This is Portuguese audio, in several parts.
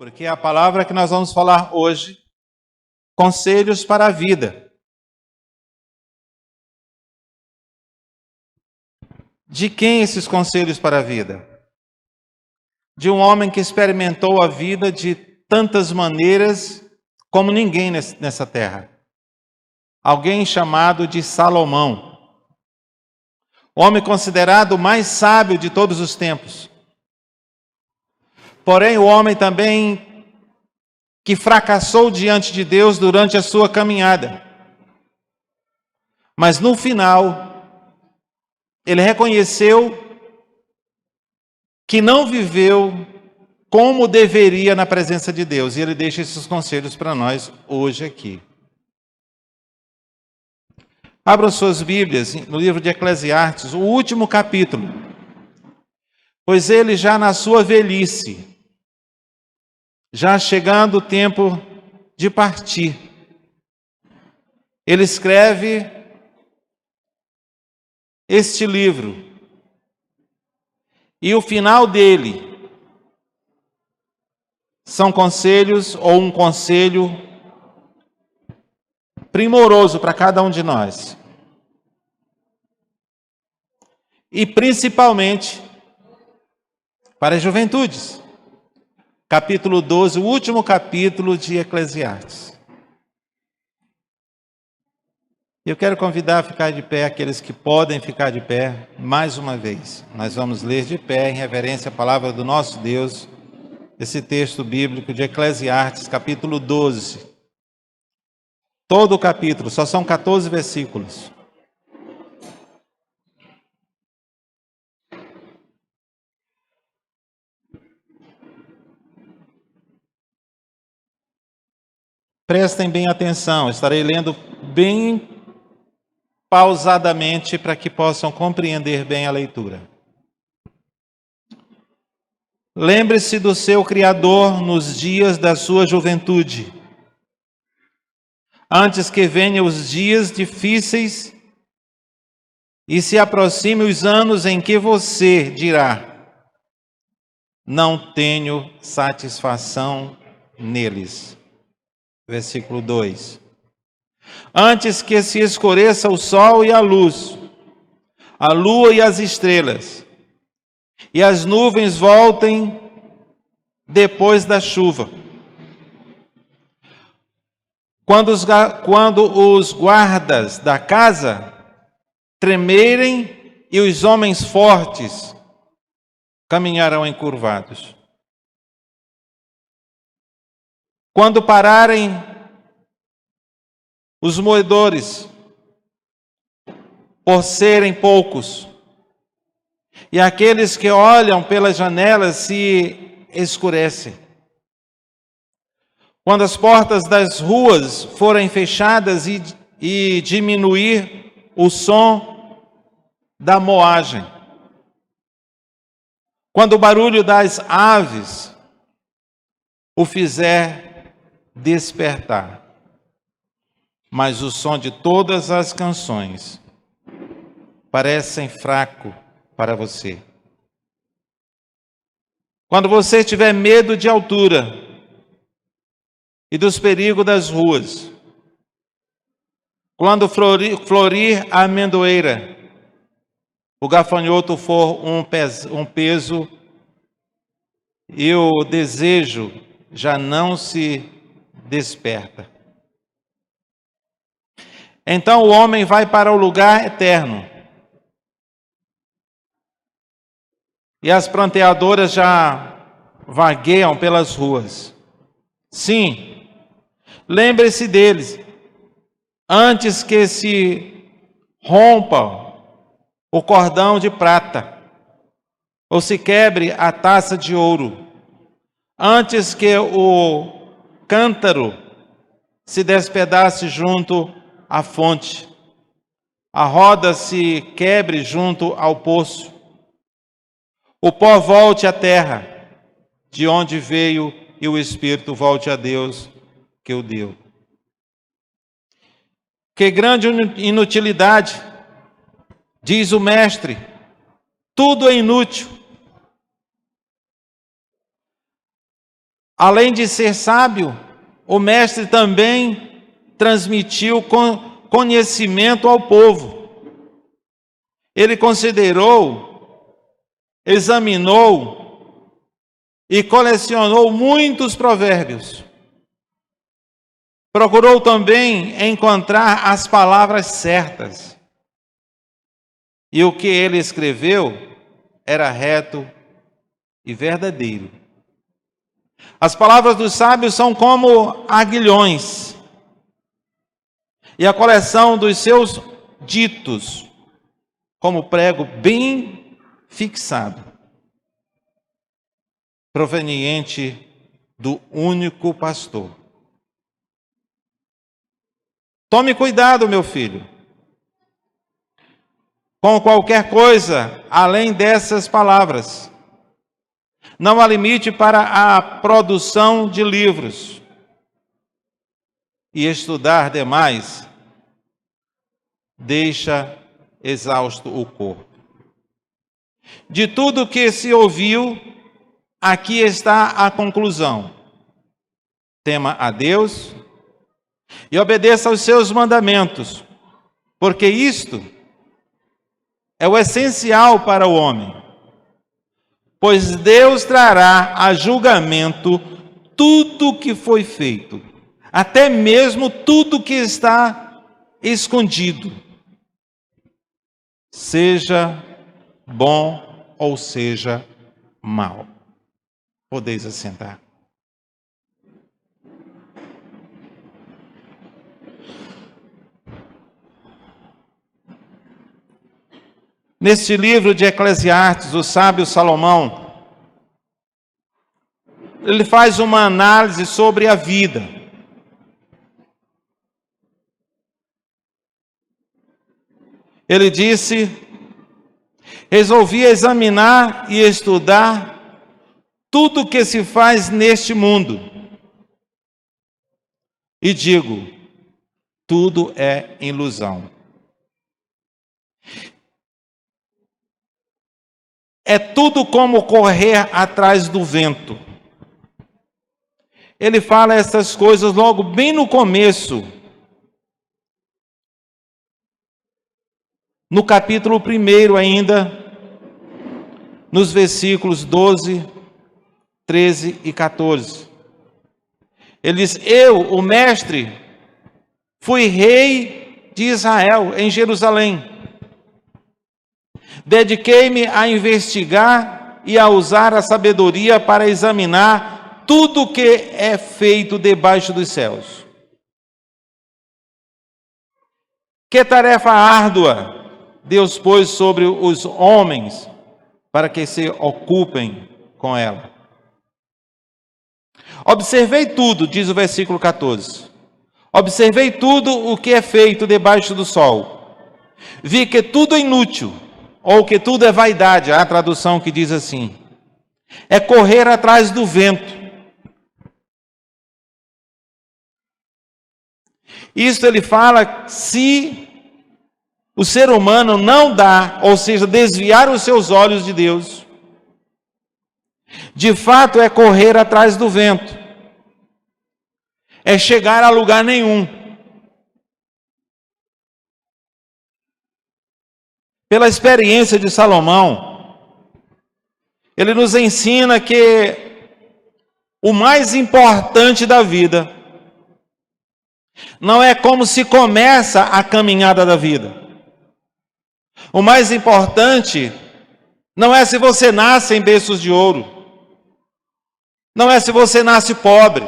porque a palavra que nós vamos falar hoje, conselhos para a vida. De quem esses conselhos para a vida? De um homem que experimentou a vida de tantas maneiras como ninguém nessa terra. Alguém chamado de Salomão. Homem considerado o mais sábio de todos os tempos. Porém, o homem também que fracassou diante de Deus durante a sua caminhada. Mas no final, ele reconheceu que não viveu como deveria na presença de Deus. E ele deixa esses conselhos para nós hoje aqui. Abram suas Bíblias no livro de Eclesiastes, o último capítulo. Pois ele já na sua velhice, já chegando o tempo de partir, ele escreve este livro. E o final dele são conselhos, ou um conselho primoroso para cada um de nós. E principalmente para as juventudes. Capítulo 12, o último capítulo de Eclesiastes. Eu quero convidar a ficar de pé aqueles que podem ficar de pé mais uma vez. Nós vamos ler de pé, em reverência à palavra do nosso Deus, esse texto bíblico de Eclesiastes, capítulo 12. Todo o capítulo, só são 14 versículos. Prestem bem atenção, estarei lendo bem pausadamente para que possam compreender bem a leitura. Lembre-se do seu Criador nos dias da sua juventude, antes que venham os dias difíceis e se aproxime os anos em que você dirá: não tenho satisfação neles. Versículo 2. Antes que se escureça o sol e a luz, a lua e as estrelas, e as nuvens voltem depois da chuva. Quando os guardas da casa tremerem e os homens fortes caminharão encurvados. Quando pararem os moedores, por serem poucos, e aqueles que olham pelas janelas se escurecem. Quando as portas das ruas forem fechadas e diminuir o som da moagem. Quando o barulho das aves o fizer despertar. Mas o som de todas as canções parecem fraco para você. Quando você tiver medo de altura e dos perigos das ruas, quando florir a amendoeira, o gafanhoto for um peso e o desejo já não se desperta. Então o homem vai para o lugar eterno. E as pranteadoras já vagueiam pelas ruas. Sim, lembre-se deles, antes que se rompa o cordão de prata, ou se quebre a taça de ouro, antes que o cântaro se despedace junto à fonte, a roda se quebre junto ao poço, o pó volte à terra, de onde veio, e o Espírito volte a Deus que o deu. Que grande inutilidade, diz o Mestre, tudo é inútil. Além de ser sábio, o mestre também transmitiu conhecimento ao povo. Ele considerou, examinou e colecionou muitos provérbios. Procurou também encontrar as palavras certas. E o que ele escreveu era reto e verdadeiro. As palavras dos sábios são como aguilhões, e a coleção dos seus ditos como prego bem fixado, proveniente do único pastor. Tome cuidado, meu filho, com qualquer coisa além dessas palavras. Não há limite para a produção de livros. E estudar demais deixa exausto o corpo. De tudo que se ouviu, aqui está a conclusão. Tema a Deus e obedeça aos seus mandamentos, porque isto é o essencial para o homem. Pois Deus trará a julgamento tudo que foi feito, até mesmo tudo que está escondido, seja bom ou seja mal. Podeis assentar. Neste livro de Eclesiastes, o sábio Salomão, ele faz uma análise sobre a vida. Ele disse: resolvi examinar e estudar tudo o que se faz neste mundo. E digo, tudo é ilusão. É tudo como correr atrás do vento. Ele fala essas coisas logo bem no começo. No capítulo 1 ainda, nos versículos 12, 13 e 14. Ele diz: eu, o mestre, fui rei de Israel em Jerusalém. Dediquei-me a investigar e a usar a sabedoria para examinar tudo o que é feito debaixo dos céus. Que tarefa árdua Deus pôs sobre os homens para que se ocupem com ela. Observei tudo, diz o versículo 14. Observei tudo o que é feito debaixo do sol. Vi que tudo é inútil, ou que tudo é vaidade, há a tradução que diz assim. É correr atrás do vento. Isso ele fala se o ser humano não dá, ou seja, desviar os seus olhos de Deus. De fato é correr atrás do vento. É chegar a lugar nenhum. Pela experiência de Salomão, ele nos ensina que o mais importante da vida não é como se começa a caminhada da vida. O mais importante não é se você nasce em berços de ouro. Não é se você nasce pobre.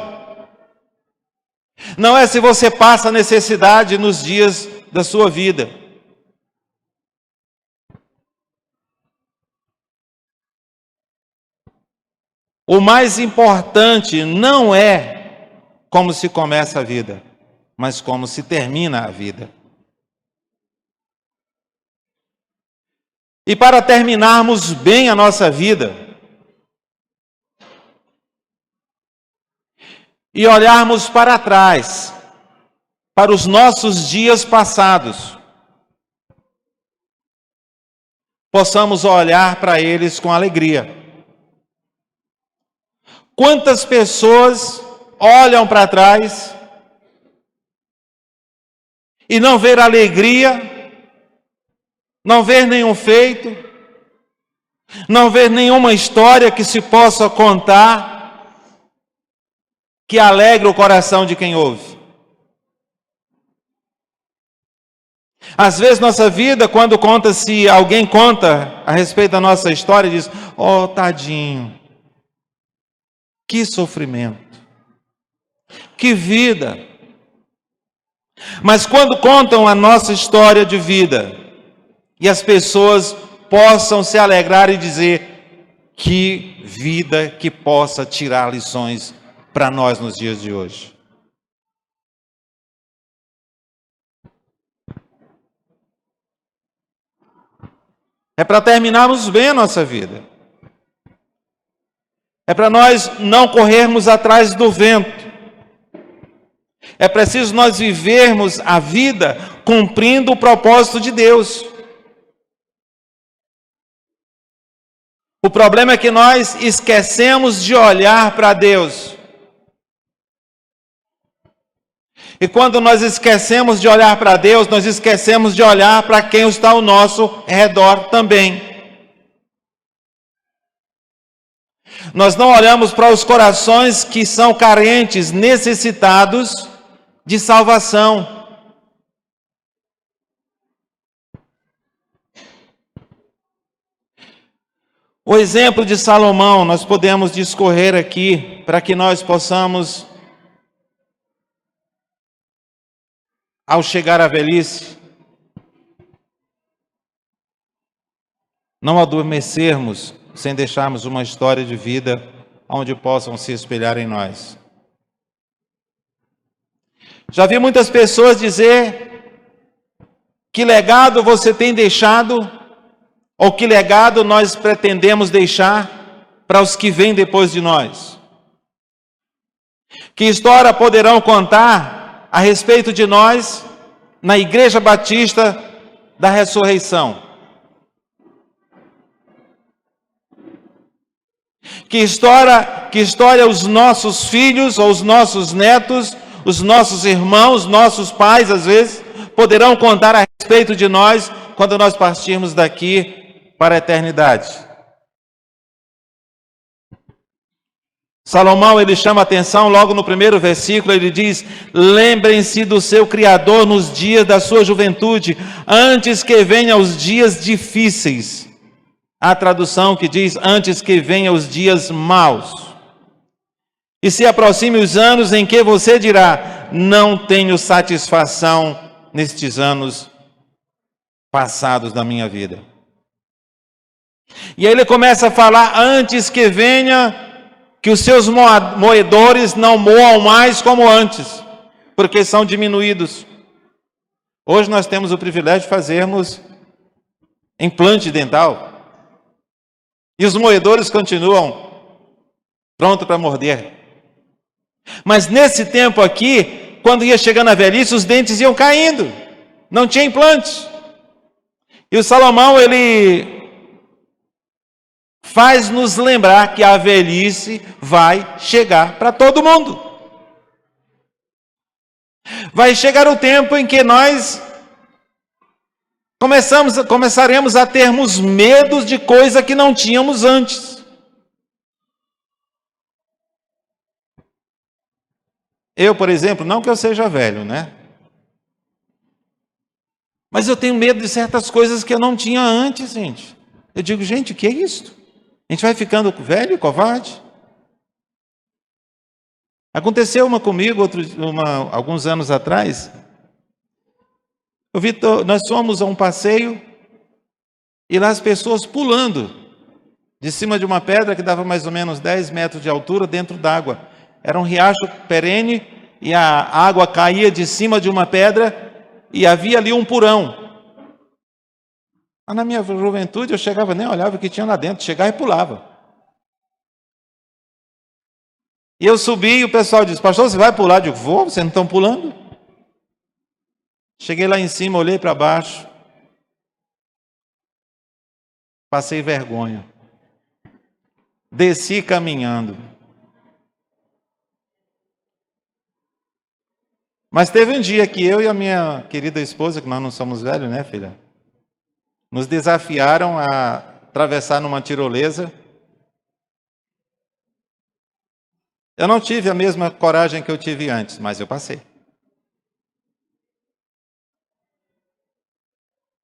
Não é se você passa necessidade nos dias da sua vida. O mais importante não é como se começa a vida, mas como se termina a vida. E para terminarmos bem a nossa vida e olharmos para trás, para os nossos dias passados, possamos olhar para eles com alegria. Quantas pessoas olham para trás e não ver alegria, não ver nenhum feito, não ver nenhuma história que se possa contar que alegre o coração de quem ouve. Às vezes nossa vida, quando conta-se, alguém conta a respeito da nossa história, diz: oh, tadinho, que sofrimento, que vida. Mas quando contam a nossa história de vida, e as pessoas possam se alegrar e dizer: que vida que possa tirar lições para nós nos dias de hoje. É para terminarmos bem a nossa vida. É para nós não corrermos atrás do vento. É preciso nós vivermos a vida cumprindo o propósito de Deus. O problema é que nós esquecemos de olhar para Deus. E quando nós esquecemos de olhar para Deus, nós esquecemos de olhar para quem está ao nosso redor também. Nós não olhamos para os corações que são carentes, necessitados de salvação. O exemplo de Salomão, nós podemos discorrer aqui para que nós possamos, ao chegar à velhice, não adormecermos sem deixarmos uma história de vida onde possam se espelhar em nós. Já vi muitas pessoas dizer: que legado você tem deixado, ou que legado nós pretendemos deixar para os que vêm depois de nós? Que história poderão contar a respeito de nós na Igreja Batista da Ressurreição? Que história os nossos filhos ou os nossos netos, os nossos irmãos, nossos pais, às vezes, poderão contar a respeito de nós quando nós partirmos daqui para a eternidade? Salomão, ele chama a atenção logo no primeiro versículo, ele diz: lembrem-se do seu Criador nos dias da sua juventude, antes que venham os dias difíceis. A tradução que diz: antes que venham os dias maus. E se aproxime os anos em que você dirá: não tenho satisfação nestes anos passados da minha vida. E aí ele começa a falar: antes que venha, que os seus moedores não moam mais como antes, porque são diminuídos. Hoje nós temos o privilégio de fazermos implante dental. E os moedores continuam prontos para morder. Mas nesse tempo aqui, quando ia chegando a velhice, os dentes iam caindo. Não tinha implante. E o Salomão, ele faz nos lembrar que a velhice vai chegar para todo mundo. Vai chegar o tempo em que nós começaremos a termos medos de coisa que não tínhamos antes. Eu, por exemplo, não que eu seja velho, né? Mas eu tenho medo de certas coisas que eu não tinha antes, gente. Eu digo: gente, o que é isso? A gente vai ficando velho e covarde? Aconteceu uma comigo alguns anos atrás. Nós fomos a um passeio e lá as pessoas pulando de cima de uma pedra que dava mais ou menos 10 metros de altura dentro d'água. Era um riacho perene e a água caía de cima de uma pedra e havia ali um porão. Mas na minha juventude eu chegava, nem olhava o que tinha lá dentro, chegava e pulava. E eu subi e o pessoal disse: pastor, você vai pular? Eu digo: vou, vocês não estão pulando? Cheguei lá em cima, olhei para baixo, passei vergonha, desci caminhando. Mas teve um dia que eu e a minha querida esposa, que nós não somos velhos, né, filha? Nos desafiaram a atravessar numa tirolesa. Eu não tive a mesma coragem que eu tive antes, mas eu passei.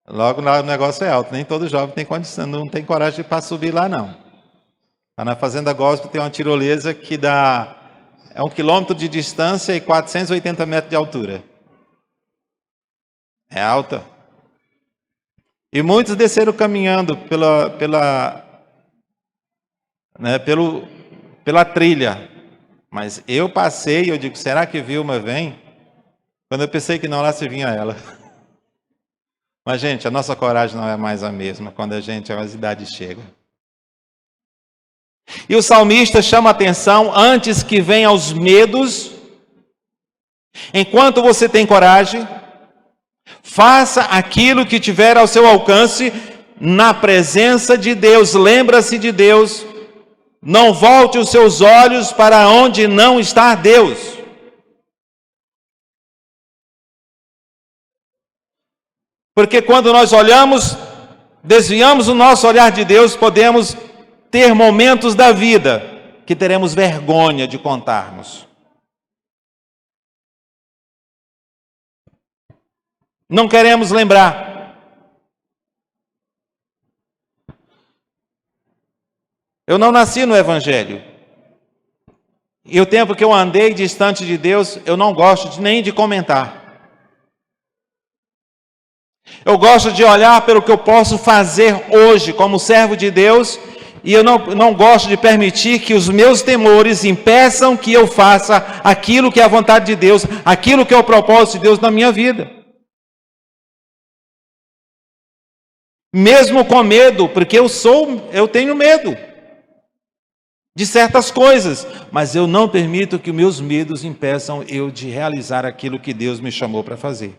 Logo lá o negócio é alto, nem todo jovem tem condição, não tem coragem para subir lá não. Lá na Fazenda Gospel tem uma tirolesa que dá 1 quilômetro de distância e 480 metros de altura. É alta. E muitos desceram caminhando pela trilha. Mas eu passei e eu digo, será que Vilma vem? Quando eu pensei que não, lá se vinha ela. Mas, gente, a nossa coragem não é mais a mesma quando a idade chega. E o salmista chama a atenção, antes que venham os medos, enquanto você tem coragem, faça aquilo que tiver ao seu alcance na presença de Deus. Lembra-se de Deus. Não volte os seus olhos para onde não está Deus. Porque quando nós olhamos, desviamos o nosso olhar de Deus, podemos ter momentos da vida que teremos vergonha de contarmos. Não queremos lembrar. Eu não nasci no Evangelho. E o tempo que eu andei distante de Deus, eu não gosto nem de comentar. Eu gosto de olhar pelo que eu posso fazer hoje como servo de Deus, e eu não gosto de permitir que os meus temores impeçam que eu faça aquilo que é a vontade de Deus, aquilo que é o propósito de Deus na minha vida. Mesmo com medo, porque eu tenho medo de certas coisas, mas eu não permito que meus medos impeçam eu de realizar aquilo que Deus me chamou para fazer.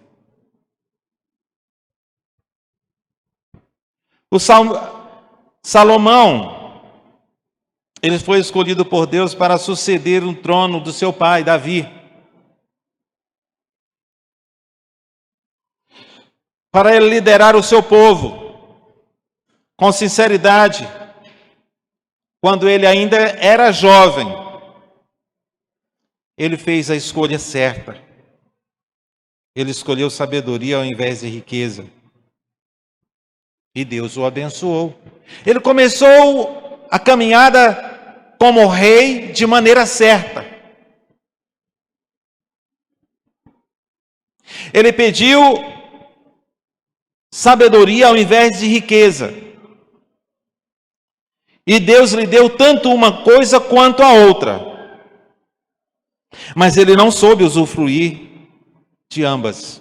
Salomão, ele foi escolhido por Deus para suceder o trono do seu pai, Davi. Para ele liderar o seu povo com sinceridade, quando ele ainda era jovem, ele fez a escolha certa. Ele escolheu sabedoria ao invés de riqueza. E Deus o abençoou. Ele começou a caminhada como rei de maneira certa. Ele pediu sabedoria ao invés de riqueza. E Deus lhe deu tanto uma coisa quanto a outra. Mas ele não soube usufruir de ambas.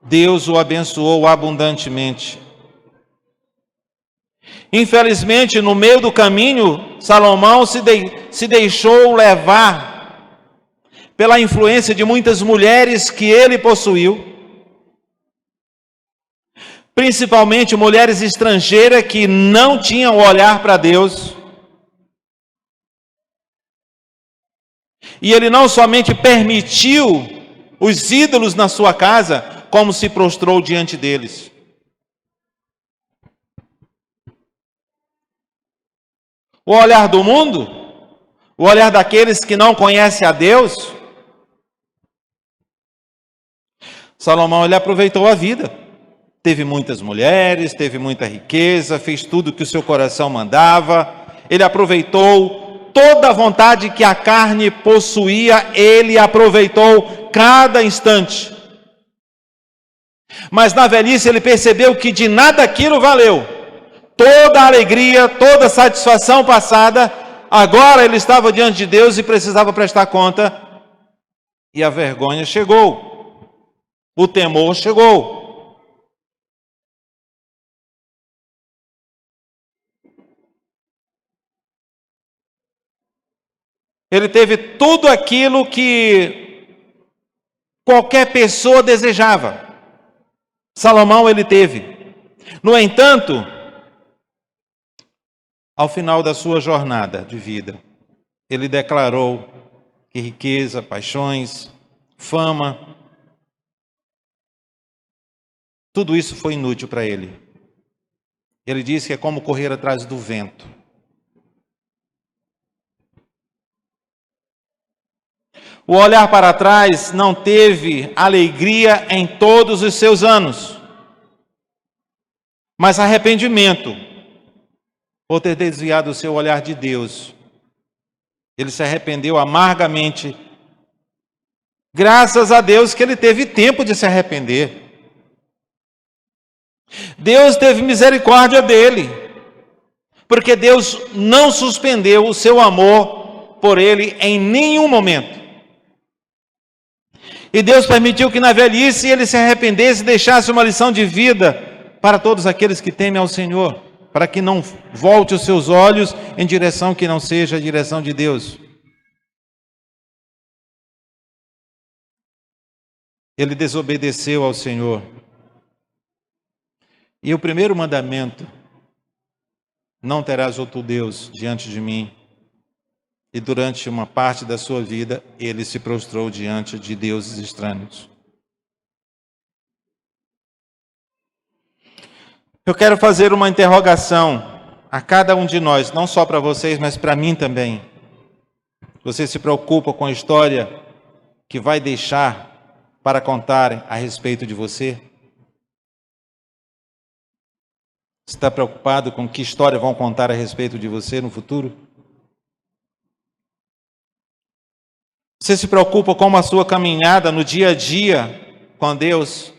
Deus o abençoou abundantemente. Infelizmente, no meio do caminho, Salomão se deixou levar pela influência de muitas mulheres que ele possuiu, principalmente mulheres estrangeiras que não tinham olhar para Deus. E ele não somente permitiu os ídolos na sua casa, como se prostrou diante deles. O olhar do mundo, o olhar daqueles que não conhecem a Deus. Salomão, ele aproveitou a vida. Teve muitas mulheres, teve muita riqueza, fez tudo que o seu coração mandava. Ele aproveitou toda a vontade que a carne possuía, ele aproveitou cada instante. Mas na velhice ele percebeu que de nada aquilo valeu. Toda a alegria, toda a satisfação passada, agora ele estava diante de Deus e precisava prestar conta. E a vergonha chegou. O temor chegou. Ele teve tudo aquilo que qualquer pessoa desejava. Salomão ele teve. No entanto, Ao final da sua jornada de vida, ele declarou que riqueza, paixões, fama, tudo isso foi inútil para ele. Ele disse que é como correr atrás do vento. O olhar para trás não teve alegria em todos os seus anos, mas arrependimento por ter desviado o seu olhar de Deus. Ele se arrependeu amargamente. Graças a Deus que ele teve tempo de se arrepender. Deus teve misericórdia dele, porque Deus não suspendeu o seu amor por ele em nenhum momento. E Deus permitiu que na velhice ele se arrependesse e deixasse uma lição de vida para todos aqueles que temem ao Senhor, para que não volte os seus olhos em direção que não seja a direção de Deus. Ele desobedeceu ao Senhor. E o primeiro mandamento: não terás outro Deus diante de mim. E durante uma parte da sua vida, ele se prostrou diante de deuses estranhos. Eu quero fazer uma interrogação a cada um de nós, não só para vocês, mas para mim também. Você se preocupa com a história que vai deixar para contar a respeito de você? Você está preocupado com que história vão contar a respeito de você no futuro? Você se preocupa com a sua caminhada no dia a dia com Deus?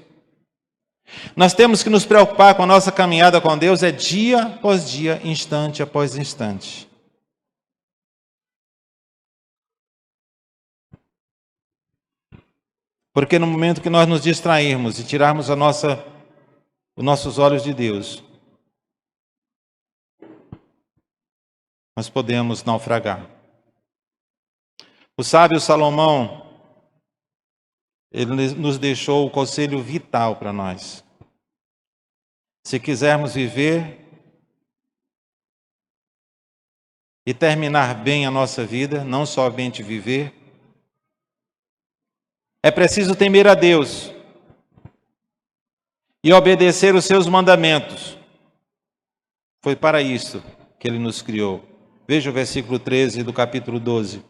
Nós temos que nos preocupar com a nossa caminhada com Deus, é dia após dia, instante após instante. Porque no momento que nós nos distrairmos e tirarmos os nossos olhos de Deus, nós podemos naufragar. O sábio Salomão, ele nos deixou o conselho vital para nós. Se quisermos viver e terminar bem a nossa vida, não somente viver, é preciso temer a Deus e obedecer os seus mandamentos. Foi para isso que ele nos criou. Veja o versículo 13 do capítulo 12.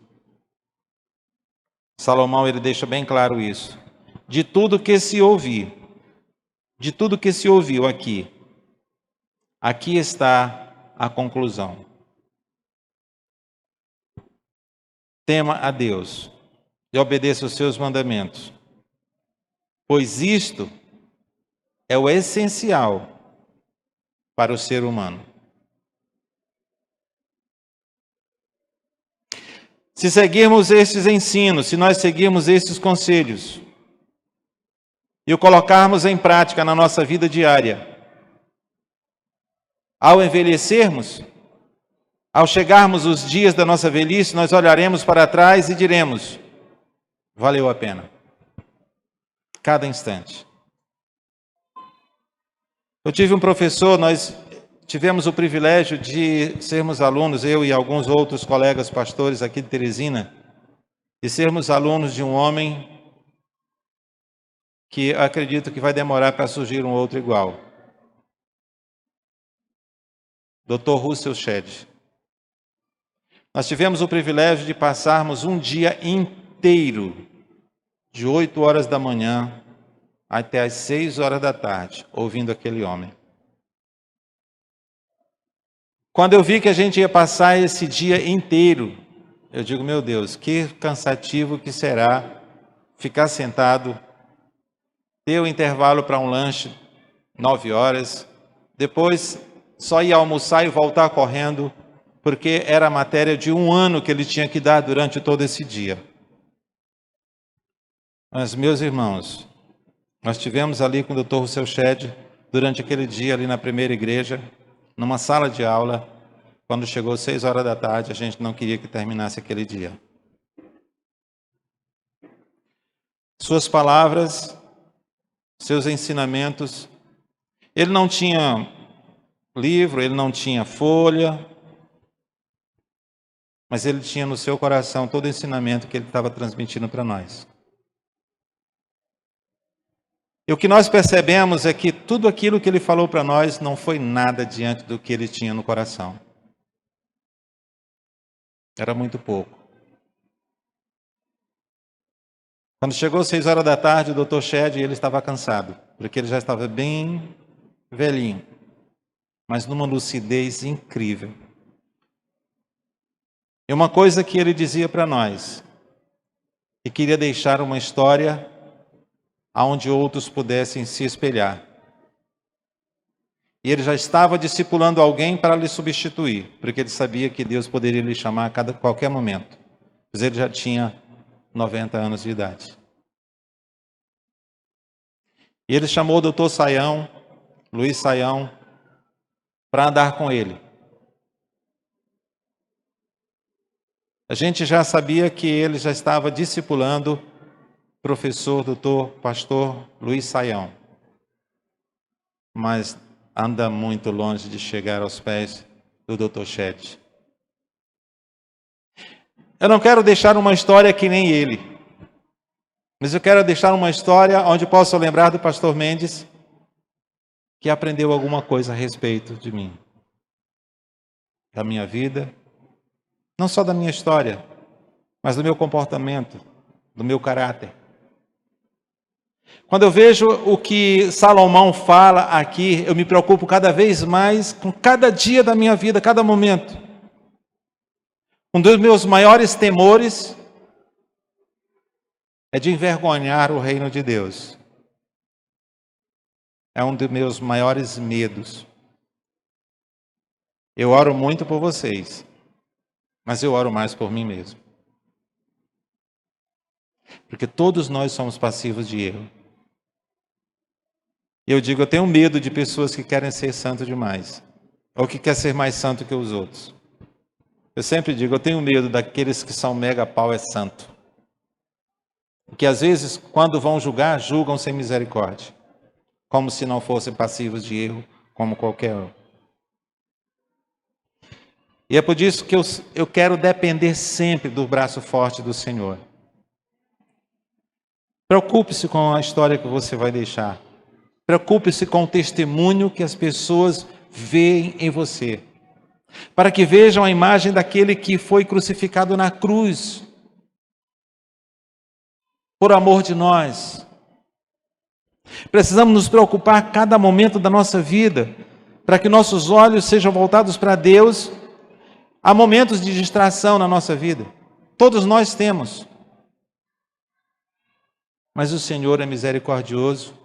Salomão, ele deixa bem claro isso. De tudo que se ouviu aqui está a conclusão. Tema a Deus e obedeça os seus mandamentos, pois isto é o essencial para o ser humano. Se seguirmos estes ensinos, se nós seguirmos estes conselhos e o colocarmos em prática na nossa vida diária, ao envelhecermos, ao chegarmos os dias da nossa velhice, nós olharemos para trás e diremos: valeu a pena. Cada instante. Eu tive um professor, nós tivemos o privilégio de sermos alunos, eu e alguns outros colegas pastores aqui de Teresina, de sermos alunos de um homem que acredito que vai demorar para surgir um outro igual. Dr. Russell Shedd. Nós tivemos o privilégio de passarmos um dia inteiro, de 8 horas da manhã até as 6 horas da tarde, ouvindo aquele homem. Quando eu vi que a gente ia passar esse dia inteiro, eu digo, meu Deus, que cansativo que será ficar sentado, ter o intervalo para um lanche, 9 horas, depois só ir almoçar e voltar correndo, porque era a matéria de 1 ano que ele tinha que dar durante todo esse dia. Mas, meus irmãos, nós tivemos ali com o Dr. Russell Shedd, durante aquele dia ali na primeira igreja, numa sala de aula, quando chegou 6 horas da tarde, a gente não queria que terminasse aquele dia. Suas palavras, seus ensinamentos, ele não tinha livro, ele não tinha folha, mas ele tinha no seu coração todo o ensinamento que ele estava transmitindo para nós. E o que nós percebemos é que tudo aquilo que ele falou para nós não foi nada diante do que ele tinha no coração. Era muito pouco. Quando chegou 6 horas da tarde, o Dr. Shed, ele estava cansado, porque ele já estava bem velhinho, mas numa lucidez incrível. E uma coisa que ele dizia para nós, que queria deixar uma história onde outros pudessem se espelhar. E ele já estava discipulando alguém para lhe substituir, porque ele sabia que Deus poderia lhe chamar a qualquer momento, pois ele já tinha 90 anos de idade. E ele chamou o Dr. Saião, Luiz Saião, para andar com ele. A gente já sabia que ele já estava discipulando o professor, doutor, pastor Luiz Saião. Mas anda muito longe de chegar aos pés do Dr. Shed. Eu não quero deixar uma história que nem ele, mas eu quero deixar uma história onde posso lembrar do pastor Mendes, que aprendeu alguma coisa a respeito de mim, da minha vida, não só da minha história, mas do meu comportamento, do meu caráter. Quando eu vejo o que Salomão fala aqui, eu me preocupo cada vez mais com cada dia da minha vida, cada momento. Um dos meus maiores temores é de envergonhar o reino de Deus. É um dos meus maiores medos. Eu oro muito por vocês, mas eu oro mais por mim mesmo. Porque todos nós somos passivos de erro. E eu digo, eu tenho medo de pessoas que querem ser santo demais, ou que querem ser mais santo que os outros. Eu sempre digo, eu tenho medo daqueles que são mega pau é santo. Que às vezes, quando vão julgar, julgam sem misericórdia, como se não fossem passivos de erro, como qualquer um. E é por isso que eu quero depender sempre do braço forte do Senhor. Preocupe-se com a história que você vai deixar. Preocupe-se com o testemunho que as pessoas veem em você, para que vejam a imagem daquele que foi crucificado na cruz, por amor de nós. Precisamos nos preocupar a cada momento da nossa vida, para que nossos olhos sejam voltados para Deus. Há momentos de distração na nossa vida, todos nós temos, mas o Senhor é misericordioso,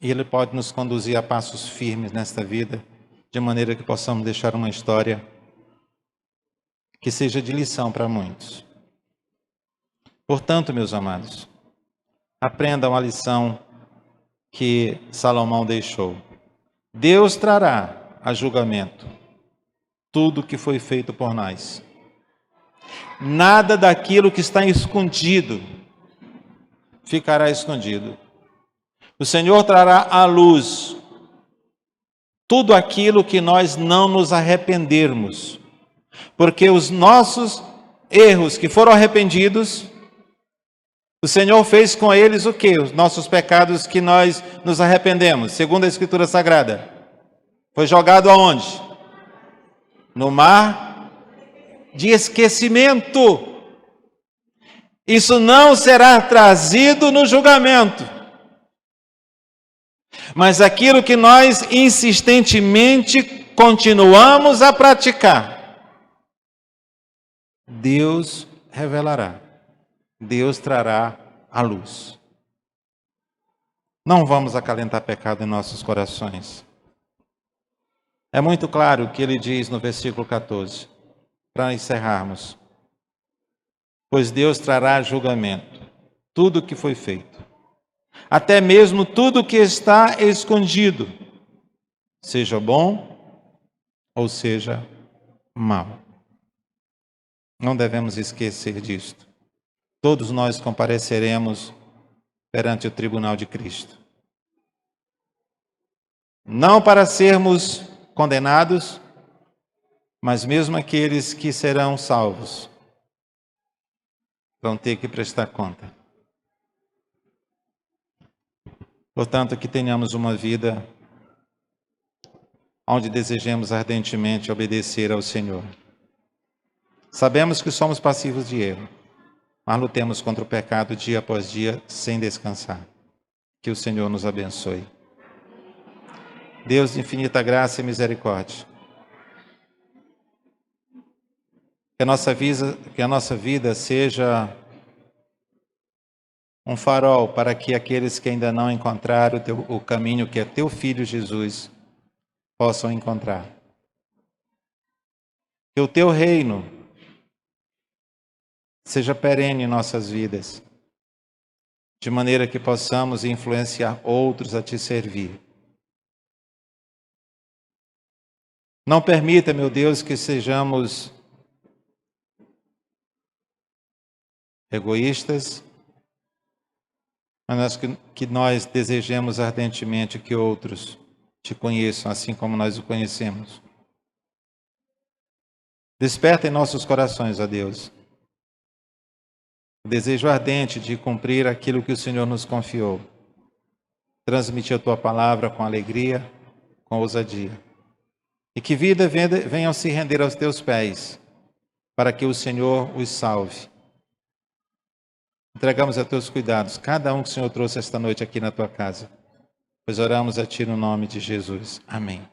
e Ele pode nos conduzir a passos firmes nesta vida, de maneira que possamos deixar uma história que seja de lição para muitos. Portanto, meus amados, aprendam a lição que Salomão deixou. Deus trará a julgamento tudo que foi feito por nós. Nada daquilo que está escondido ficará escondido. O Senhor trará à luz tudo aquilo que nós não nos arrependermos, porque os nossos erros que foram arrependidos, o Senhor fez com eles o quê? Os nossos pecados que nós nos arrependemos, segundo a Escritura Sagrada, foi jogado aonde? No mar de esquecimento. Isso não será trazido no julgamento. Mas aquilo que nós insistentemente continuamos a praticar, Deus revelará, Deus trará à luz. Não vamos acalentar pecado em nossos corações. É muito claro o que ele diz no versículo 14, para encerrarmos. Pois Deus trará julgamento, tudo o que foi feito. Até mesmo tudo que está escondido, seja bom ou seja mal. Não devemos esquecer disto. Todos nós compareceremos perante o tribunal de Cristo. Não para sermos condenados, Mas mesmo aqueles que serão salvos vão ter que prestar conta. Portanto, que tenhamos uma vida onde desejemos ardentemente obedecer ao Senhor. Sabemos que somos passivos de erro, mas lutemos contra o pecado dia após dia, sem descansar. Que o Senhor nos abençoe. Deus de infinita graça e misericórdia, que a nossa vida seja um farol para que aqueles que ainda não encontraram o caminho que é teu Filho Jesus possam encontrar. Que o teu reino seja perene em nossas vidas, de maneira que possamos influenciar outros a te servir. Não permita, meu Deus, que sejamos egoístas, mas que nós desejemos ardentemente que outros te conheçam assim como nós o conhecemos. Desperta em nossos corações, ó Deus, o desejo ardente de cumprir aquilo que o Senhor nos confiou. Transmitir a tua palavra com alegria, com ousadia. E que vida venham se render aos teus pés, para que o Senhor os salve. Entregamos a teus cuidados cada um que o Senhor trouxe esta noite aqui na tua casa, pois oramos a ti no nome de Jesus. Amém.